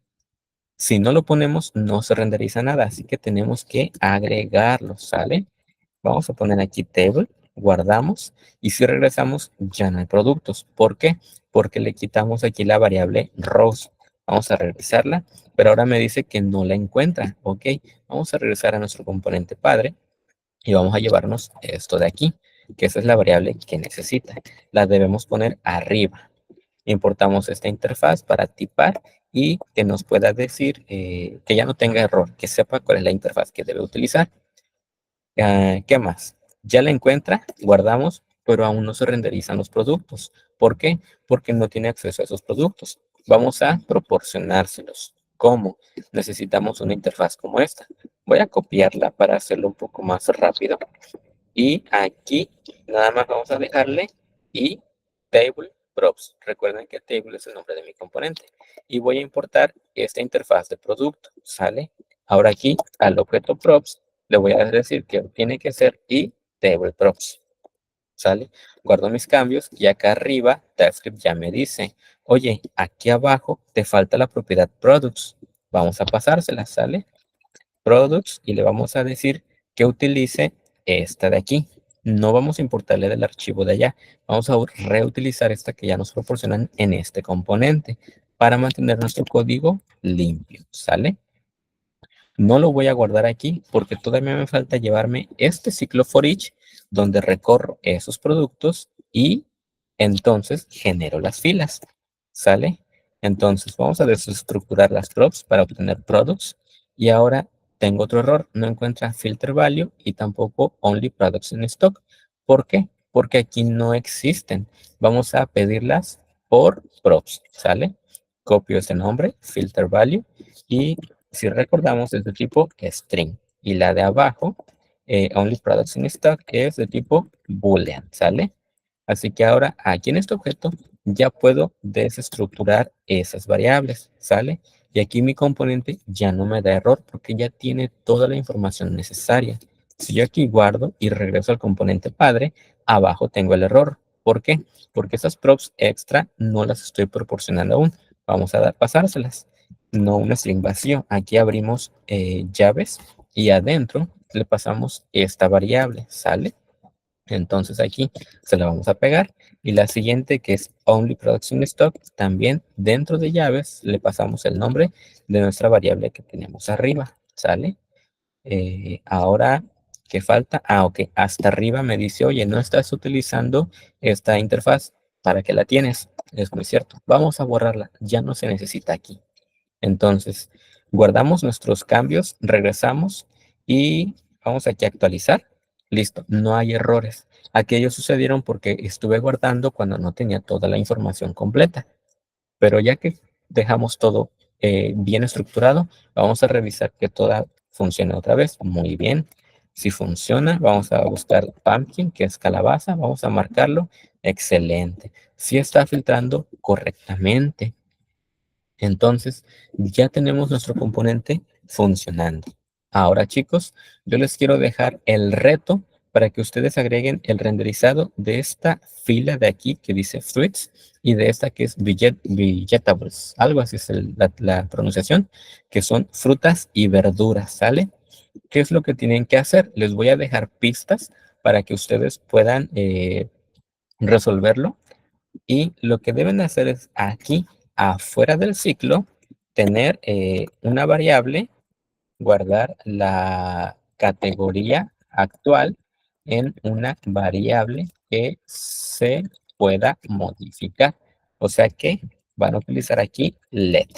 [SPEAKER 1] si no lo ponemos, no se renderiza nada, así que tenemos que agregarlo, ¿sale? Vamos a poner aquí table, guardamos, y si regresamos, ya no hay productos. ¿Por qué? Porque le quitamos aquí la variable rows. Vamos a revisarla, pero ahora me dice que no la encuentra, ¿ok? Vamos a regresar a nuestro componente padre y vamos a llevarnos esto de aquí, que esa es la variable que necesita. La debemos poner arriba. Importamos esta interfaz para tipar y que nos pueda decir que ya no tenga error, que sepa cuál es la interfaz que debe utilizar. ¿Qué más? Ya la encuentra, guardamos, pero aún no se renderizan los productos. ¿Por qué? Porque no tiene acceso a esos productos. Vamos a proporcionárselos. ¿Cómo? Necesitamos una interfaz como esta. Voy a copiarla para hacerlo un poco más rápido. Y aquí nada más vamos a dejarle y table props. Recuerden que table es el nombre de mi componente. Y voy a importar esta interfaz de producto. ¿Sale? Ahora aquí al objeto props le voy a decir que tiene que ser y table props. ¿Sale? Guardo mis cambios y acá arriba TypeScript ya me dice, oye, aquí abajo te falta la propiedad products. Vamos a pasársela, ¿sale? Products y le vamos a decir que utilice esta de aquí. No vamos a importarle del archivo de allá. Vamos a reutilizar esta que ya nos proporcionan en este componente para mantener nuestro código limpio. ¿Sale? No lo voy a guardar aquí porque todavía me falta llevarme este ciclo for each donde recorro esos productos y entonces genero las filas. ¿Sale? Entonces vamos a desestructurar las props para obtener products y ahora tengo otro error. No encuentra filter value y tampoco only products in stock. ¿Por qué? Porque aquí no existen. Vamos a pedirlas por props. ¿Sale? Copio este nombre, filter value y si recordamos, es de tipo string. Y la de abajo, only products in stock, es de tipo boolean, ¿sale? Así que ahora, aquí en este objeto, ya puedo desestructurar esas variables, ¿sale? Y aquí mi componente ya no me da error porque ya tiene toda la información necesaria. Si yo aquí guardo y regreso al componente padre, abajo tengo el error. ¿Por qué? Porque esas props extra no las estoy proporcionando aún. Vamos a pasárselas, no un string vacío. Aquí abrimos llaves y adentro le pasamos esta variable, ¿sale? Entonces aquí se la vamos a pegar y la siguiente que es only products in stock, también dentro de llaves le pasamos el nombre de nuestra variable que tenemos arriba, ¿sale? Ahora, ¿qué falta? Ok, hasta arriba me dice, oye, no estás utilizando esta interfaz, ¿para qué la tienes? Es muy cierto, vamos a borrarla, ya no se necesita aquí. Entonces, guardamos nuestros cambios, regresamos y vamos aquí a actualizar. Listo, no hay errores. Aquellos sucedieron porque estuve guardando cuando no tenía toda la información completa. Pero ya que dejamos todo bien estructurado, vamos a revisar que toda funcione otra vez. Muy bien. Si funciona, vamos a buscar pumpkin, que es calabaza. Vamos a marcarlo. Excelente. Si está filtrando correctamente. Entonces, ya tenemos nuestro componente funcionando. Ahora, chicos, yo les quiero dejar el reto para que ustedes agreguen el renderizado de esta fila de aquí que dice fruits y de esta que es vegetables, algo así es la pronunciación, que son frutas y verduras, ¿sale? ¿Qué es lo que tienen que hacer? Les voy a dejar pistas para que ustedes puedan resolverlo y lo que deben hacer es aquí, afuera del ciclo, tener una variable, guardar la categoría actual en una variable que se pueda modificar. O sea que van a utilizar aquí let.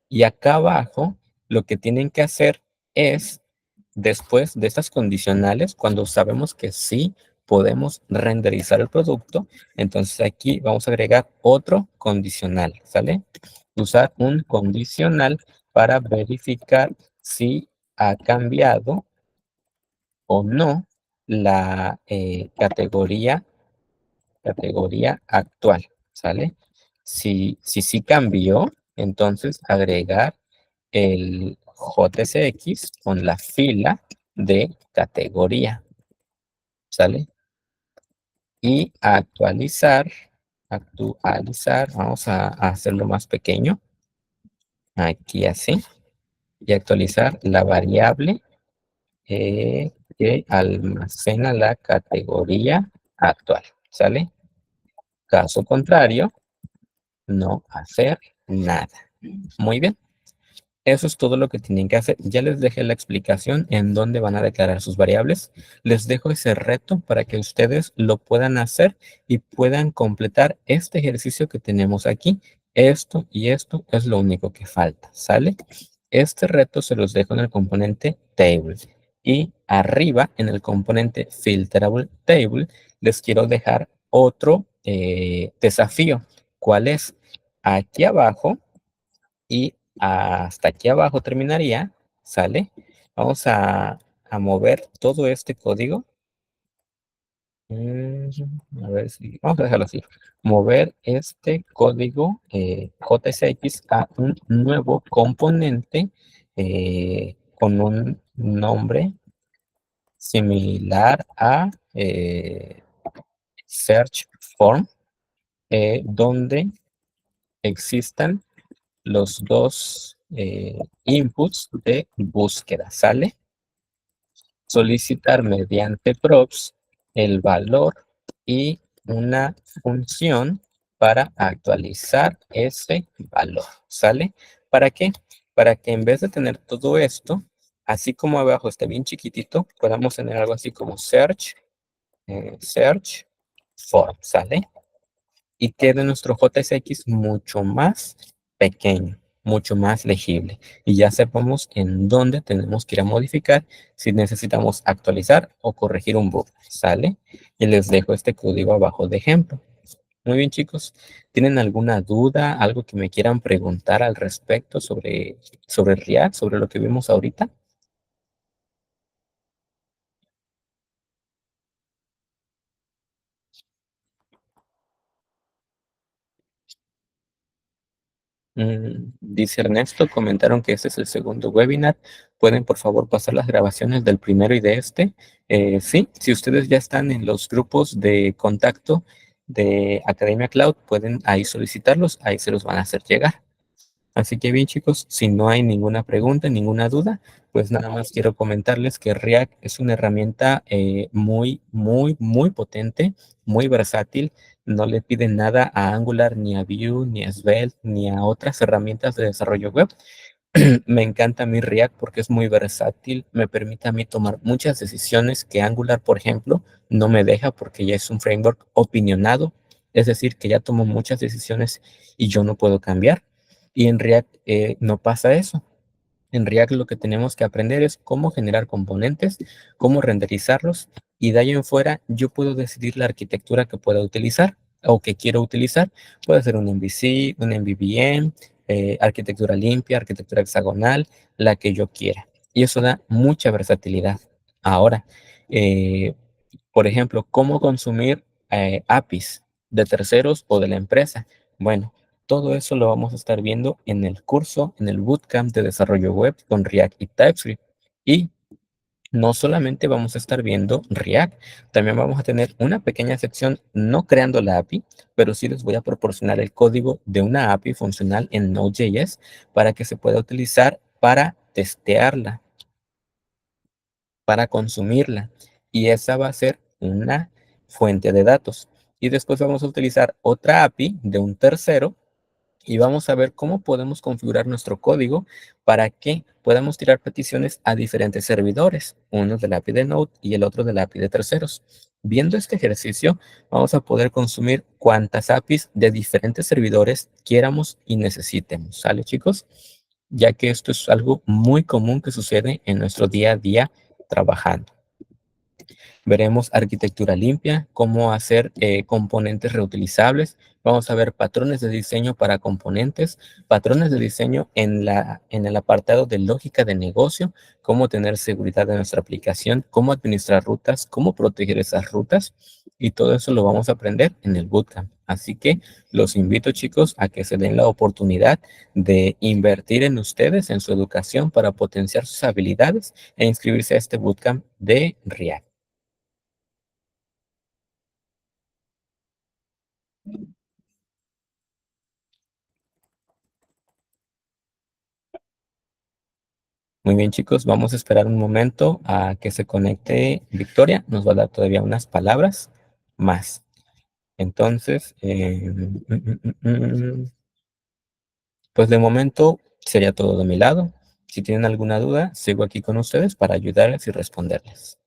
[SPEAKER 1] Y acá abajo, lo que tienen que hacer es, después de estas condicionales, cuando sabemos que sí podemos renderizar el producto, entonces aquí vamos a agregar otro condicional, ¿sale? Usar un condicional para verificar si ha cambiado o no la categoría actual, ¿sale? Si sí cambió, entonces agregar el JSX con la fila de categoría, ¿sale? Y actualizar, vamos a hacerlo más pequeño, aquí así, y actualizar la variable que almacena la categoría actual, ¿sale? Caso contrario, no hacer nada. Muy bien. Eso es todo lo que tienen que hacer. Ya les dejé la explicación en dónde van a declarar sus variables. Les dejo ese reto para que ustedes lo puedan hacer y puedan completar este ejercicio que tenemos aquí. Esto y esto es lo único que falta, ¿sale? Este reto se los dejo en el componente table. Y arriba, en el componente filterable table, les quiero dejar otro desafío. ¿Cuál es? Aquí abajo y hasta aquí abajo terminaría, ¿sale? Vamos a mover todo este código. A ver si, vamos a dejarlo así. Mover este código JSX a un nuevo componente con un nombre similar a search form, donde existan los dos inputs de búsqueda, ¿sale? Solicitar mediante props el valor y una función para actualizar ese valor, ¿sale? ¿Para qué? Para que en vez de tener todo esto, así como abajo está bien chiquitito, podamos tener algo así como search form, ¿sale? Y quede nuestro JSX mucho más pequeño, mucho más legible. Y ya sepamos en dónde tenemos que ir a modificar si necesitamos actualizar o corregir un bug, ¿sale? Y les dejo este código abajo de ejemplo. Muy bien, chicos. ¿Tienen alguna duda, algo que me quieran preguntar al respecto sobre React, sobre lo que vimos ahorita? Dice Ernesto, comentaron que este es el segundo webinar. ¿Pueden por favor pasar las grabaciones del primero y de este? Sí, si ustedes ya están en los grupos de contacto de Academia Cloud, pueden ahí solicitarlos, ahí se los van a hacer llegar. Así que bien, chicos, si no hay ninguna pregunta, ninguna duda, pues nada más quiero comentarles que React es una herramienta muy potente, muy versátil. No le pide nada a Angular, ni a Vue, ni a Svelte, ni a otras herramientas de desarrollo web. Me encanta mi React porque es muy versátil, me permite a mí tomar muchas decisiones que Angular, por ejemplo, no me deja porque ya es un framework opinionado, es decir, que ya tomo muchas decisiones y yo no puedo cambiar. Y en React no pasa eso. En React lo que tenemos que aprender es cómo generar componentes, cómo renderizarlos y de ahí en fuera yo puedo decidir la arquitectura que pueda utilizar o que quiero utilizar. Puede ser un MVC, un MVVM, arquitectura limpia, arquitectura hexagonal, la que yo quiera. Y eso da mucha versatilidad. Ahora, eh, por ejemplo, cómo consumir APIs de terceros o de la empresa. Bueno, todo eso lo vamos a estar viendo en el curso, en el bootcamp de desarrollo web con React y TypeScript. Y no solamente vamos a estar viendo React, también vamos a tener una pequeña sección no creando la API, pero sí les voy a proporcionar el código de una API funcional en Node.js para que se pueda utilizar para testearla, para consumirla. Y esa va a ser una fuente de datos. Y después vamos a utilizar otra API de un tercero y vamos a ver cómo podemos configurar nuestro código para que podamos tirar peticiones a diferentes servidores, uno del API de Node y el otro del API de terceros. Viendo este ejercicio, vamos a poder consumir cuantas APIs de diferentes servidores quieramos y necesitemos. ¿Sale, chicos? Ya que esto es algo muy común que sucede en nuestro día a día trabajando. Veremos arquitectura limpia, cómo hacer componentes reutilizables. Vamos a ver patrones de diseño para componentes, patrones de diseño en el apartado de lógica de negocio, cómo tener seguridad de nuestra aplicación, cómo administrar rutas, cómo proteger esas rutas. Y todo eso lo vamos a aprender en el bootcamp. Así que los invito, chicos, a que se den la oportunidad de invertir en ustedes, en su educación, para potenciar sus habilidades e inscribirse a este bootcamp de React. Muy bien, chicos, vamos a esperar un momento a que se conecte Victoria. Nos va a dar todavía unas palabras más. Entonces, pues de momento sería todo de mi lado. Si tienen alguna duda, sigo aquí con ustedes para ayudarles y responderles.